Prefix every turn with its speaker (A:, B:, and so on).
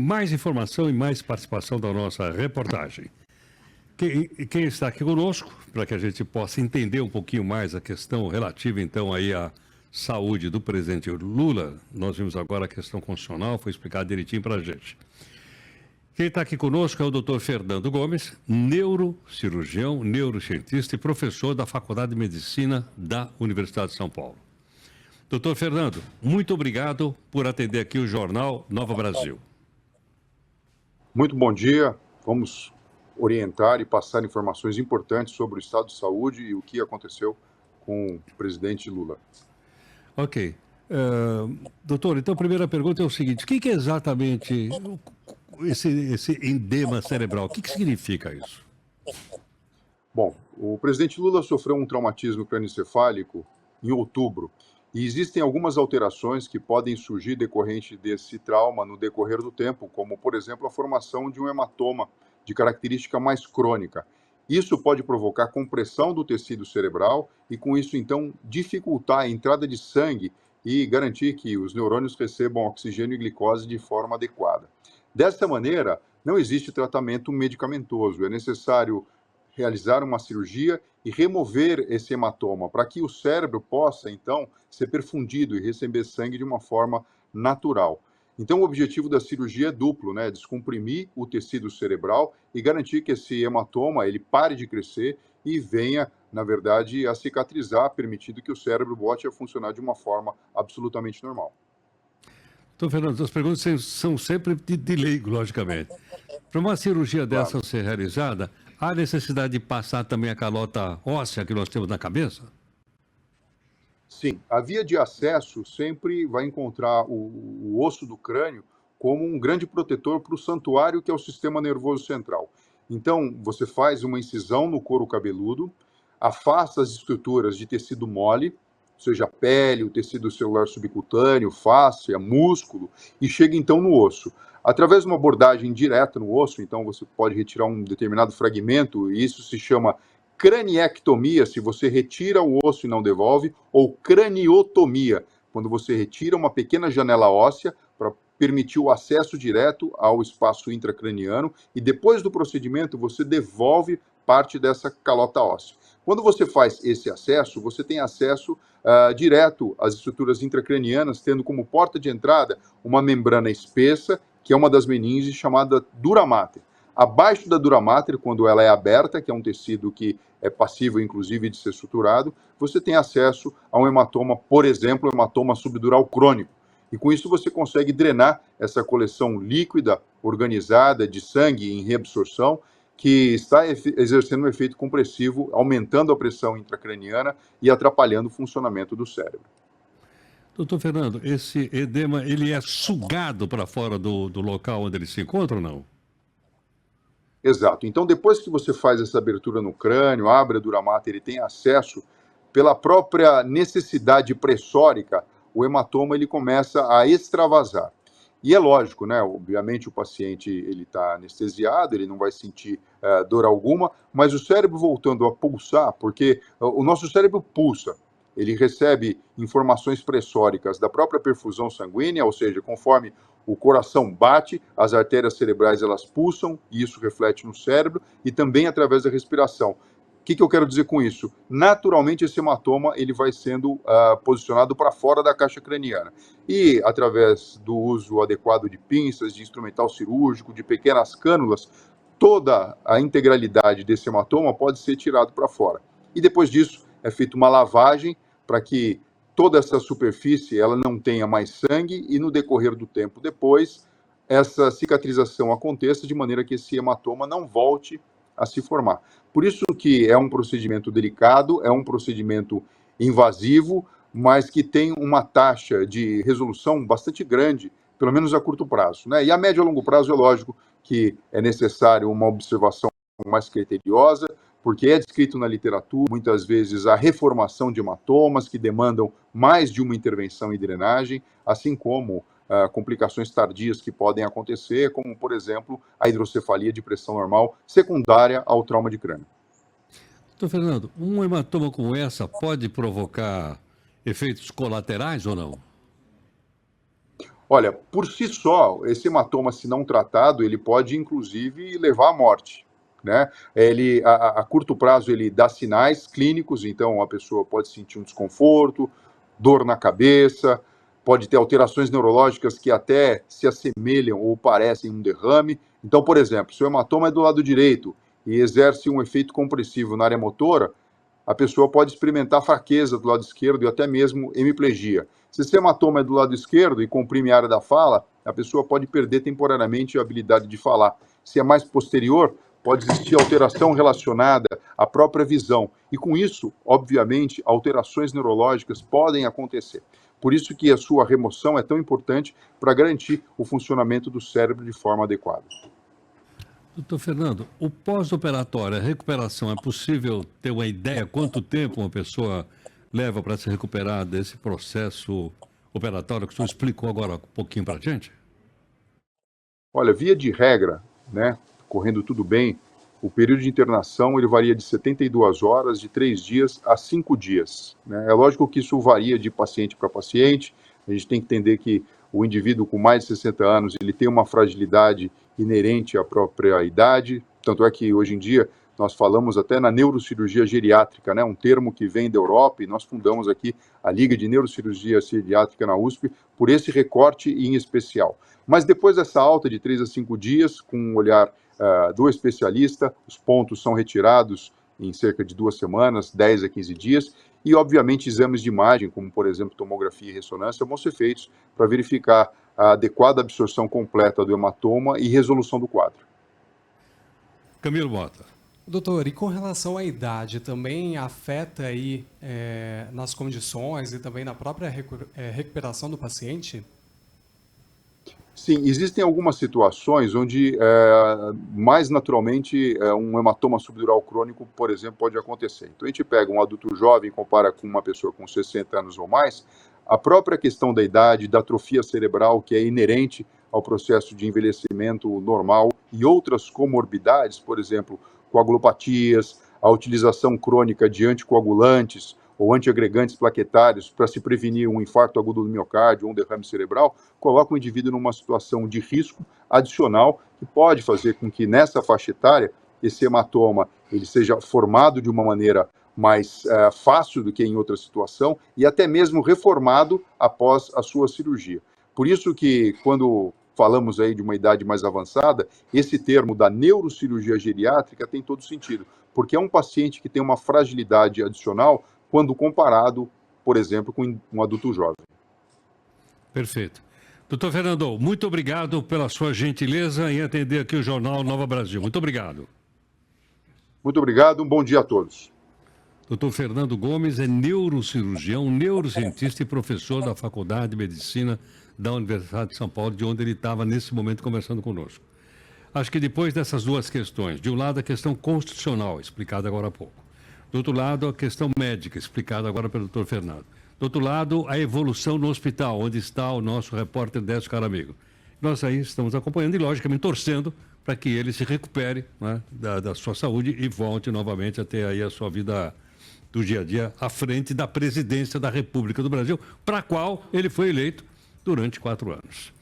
A: mais informação e mais participação da nossa reportagem. Quem está aqui conosco, para que a gente possa entender um pouquinho mais a questão relativa, então, aí à saúde do presidente Lula, nós vimos agora a questão constitucional, foi explicado direitinho para a gente. Quem está aqui conosco é o Dr. Fernando Gomes, neurocirurgião, neurocientista e professor da Faculdade de Medicina da Universidade de São Paulo. Doutor Fernando, muito obrigado por atender aqui o Jornal Nova Brasil.
B: Muito bom dia. Vamos orientar e passar informações importantes sobre o estado de saúde e o que aconteceu com o presidente Lula.
A: Ok. Doutor, então a primeira pergunta é o seguinte: o que é exatamente esse edema cerebral? O que significa isso?
B: Bom, o presidente Lula sofreu um traumatismo crânioencefálico em outubro e existem algumas alterações que podem surgir decorrente desse trauma no decorrer do tempo, como, por exemplo, a formação de um hematoma de característica mais crônica. Isso pode provocar compressão do tecido cerebral e, com isso, então, dificultar a entrada de sangue e garantir que os neurônios recebam oxigênio e glicose de forma adequada. Dessa maneira, não existe tratamento medicamentoso. É necessário realizar uma cirurgia e remover esse hematoma para que o cérebro possa, então, ser perfundido e receber sangue de uma forma natural. Então, o objetivo da cirurgia é duplo, né? Descomprimir o tecido cerebral e garantir que esse hematoma ele pare de crescer e venha, na verdade, a cicatrizar, permitindo que o cérebro volte a funcionar de uma forma absolutamente normal.
A: Então, Fernando, as perguntas são sempre de leigo, logicamente. Para uma cirurgia dessa ser realizada, há necessidade de passar também a calota óssea que nós temos na cabeça?
B: Sim, a via de acesso sempre vai encontrar o osso do crânio como um grande protetor para o santuário que é o sistema nervoso central. Então, você faz uma incisão no couro cabeludo, afasta as estruturas de tecido mole, ou seja, a pele, o tecido celular subcutâneo, fáscia, músculo, e chega então no osso. Através de uma abordagem direta no osso, então você pode retirar um determinado fragmento, e isso se chama craniectomia, se você retira o osso e não devolve, ou craniotomia, quando você retira uma pequena janela óssea para permitir o acesso direto ao espaço intracraniano e depois do procedimento você devolve parte dessa calota óssea. Quando você faz esse acesso, você tem acesso direto às estruturas intracranianas, tendo como porta de entrada uma membrana espessa, que é uma das meninges chamada dura mater. Abaixo da dura mater, quando ela é aberta, que é um tecido que é passível, inclusive, de ser suturado, você tem acesso a um hematoma, por exemplo, hematoma subdural crônico. E com isso você consegue drenar essa coleção líquida, organizada, de sangue em reabsorção, que está exercendo um efeito compressivo, aumentando a pressão intracraniana e atrapalhando o funcionamento do cérebro.
A: Doutor Fernando, esse edema, ele é sugado para fora do local onde ele se encontra ou não?
B: Exato. Então, depois que você faz essa abertura no crânio, abre a dura mater e tem acesso, pela própria necessidade pressórica, o hematoma ele começa a extravasar. E é lógico, né? Obviamente o paciente ele está anestesiado, ele não vai sentir dor alguma, mas o cérebro voltando a pulsar, porque o nosso cérebro pulsa, ele recebe informações pressóricas da própria perfusão sanguínea, ou seja, conforme o coração bate, as artérias cerebrais elas pulsam, e isso reflete no cérebro, e também através da respiração. O que eu quero dizer com isso? Naturalmente, esse hematoma ele vai sendo posicionado para fora da caixa craniana. E, através do uso adequado de pinças, de instrumental cirúrgico, de pequenas cânulas, toda a integralidade desse hematoma pode ser tirado para fora. E, depois disso, é feita uma lavagem para que toda essa superfície ela não tenha mais sangue e, no decorrer do tempo depois, essa cicatrização aconteça de maneira que esse hematoma não volte a se formar. Por isso que é um procedimento delicado, é um procedimento invasivo, mas que tem uma taxa de resolução bastante grande, pelo menos a curto prazo, né? E a médio e a longo prazo é lógico que é necessário uma observação mais criteriosa, porque é descrito na literatura, muitas vezes, a reformação de hematomas que demandam mais de uma intervenção em drenagem, assim como complicações tardias que podem acontecer, como, por exemplo, a hidrocefalia de pressão normal secundária ao trauma de crânio.
A: Doutor Fernando, um hematoma como essa pode provocar efeitos colaterais ou não?
B: Olha, por si só, esse hematoma, se não tratado, ele pode inclusive levar à morte, né? A curto prazo ele dá sinais clínicos, então a pessoa pode sentir um desconforto, dor na cabeça, pode ter alterações neurológicas que até se assemelham ou parecem um derrame. Então, por exemplo, se o hematoma é do lado direito e exerce um efeito compressivo na área motora, a pessoa pode experimentar fraqueza do lado esquerdo e até mesmo hemiplegia. Se esse hematoma é do lado esquerdo e comprime a área da fala, a pessoa pode perder temporariamente a habilidade de falar. Se é mais posterior, pode existir alteração relacionada à própria visão. E com isso, obviamente, alterações neurológicas podem acontecer. Por isso que a sua remoção é tão importante para garantir o funcionamento do cérebro de forma adequada.
A: Doutor Fernando, o pós-operatório, a recuperação, é possível ter uma ideia quanto tempo uma pessoa leva para se recuperar desse processo operatório que o senhor explicou agora um pouquinho para a gente?
B: Olha, via de regra, né, correndo tudo bem, o período de internação ele varia de 72 horas, de 3 dias a 5 dias. Né? É lógico que isso varia de paciente para paciente, a gente tem que entender que o indivíduo com mais de 60 anos ele tem uma fragilidade inerente à própria idade, tanto é que hoje em dia nós falamos até na neurocirurgia geriátrica, né, um termo que vem da Europa, e nós fundamos aqui a Liga de Neurocirurgia Geriátrica na USP por esse recorte em especial. Mas depois dessa alta de 3 a 5 dias, com um olhar do especialista, os pontos são retirados em cerca de 2 semanas, 10 a 15 dias, e obviamente exames de imagem, como por exemplo tomografia e ressonância, vão ser feitos para verificar a adequada absorção completa do hematoma e resolução do quadro.
A: Camilo Mota.
C: Doutor, e com relação à idade, também afeta aí nas condições e também na própria recuperação do paciente?
B: Sim, existem algumas situações onde, mais naturalmente, um hematoma subdural crônico, por exemplo, pode acontecer. Então, a gente pega um adulto jovem e compara com uma pessoa com 60 anos ou mais, a própria questão da idade, da atrofia cerebral, que é inerente ao processo de envelhecimento normal, e outras comorbidades, por exemplo, coagulopatias, a utilização crônica de anticoagulantes ou antiagregantes plaquetários para se prevenir um infarto agudo do miocárdio ou um derrame cerebral, coloca o indivíduo numa situação de risco adicional que pode fazer com que nessa faixa etária esse hematoma ele seja formado de uma maneira mais fácil do que em outra situação e até mesmo reformado após a sua cirurgia. Por isso que quando falamos aí de uma idade mais avançada, esse termo da neurocirurgia geriátrica tem todo sentido, porque é um paciente que tem uma fragilidade adicional quando comparado, por exemplo, com um adulto jovem.
A: Perfeito. Doutor Fernando, muito obrigado pela sua gentileza em atender aqui o Jornal Nova Brasil. Muito obrigado.
B: Muito obrigado, um bom dia a todos.
A: Doutor Fernando Gomes é neurocirurgião, neurocientista e professor da Faculdade de Medicina da Universidade de São Paulo, de onde ele estava nesse momento conversando conosco. Acho que depois dessas duas questões, de um lado a questão constitucional, explicada agora há pouco. Do outro lado, a questão médica, explicada agora pelo doutor Fernando. Do outro lado, a evolução no hospital, onde está o nosso repórter Décio Caramego. Nós aí estamos acompanhando e, logicamente, torcendo para que ele se recupere, né, da sua saúde e volte novamente a ter aí a sua vida do dia a dia à frente da presidência da República do Brasil, para a qual ele foi eleito durante 4 anos.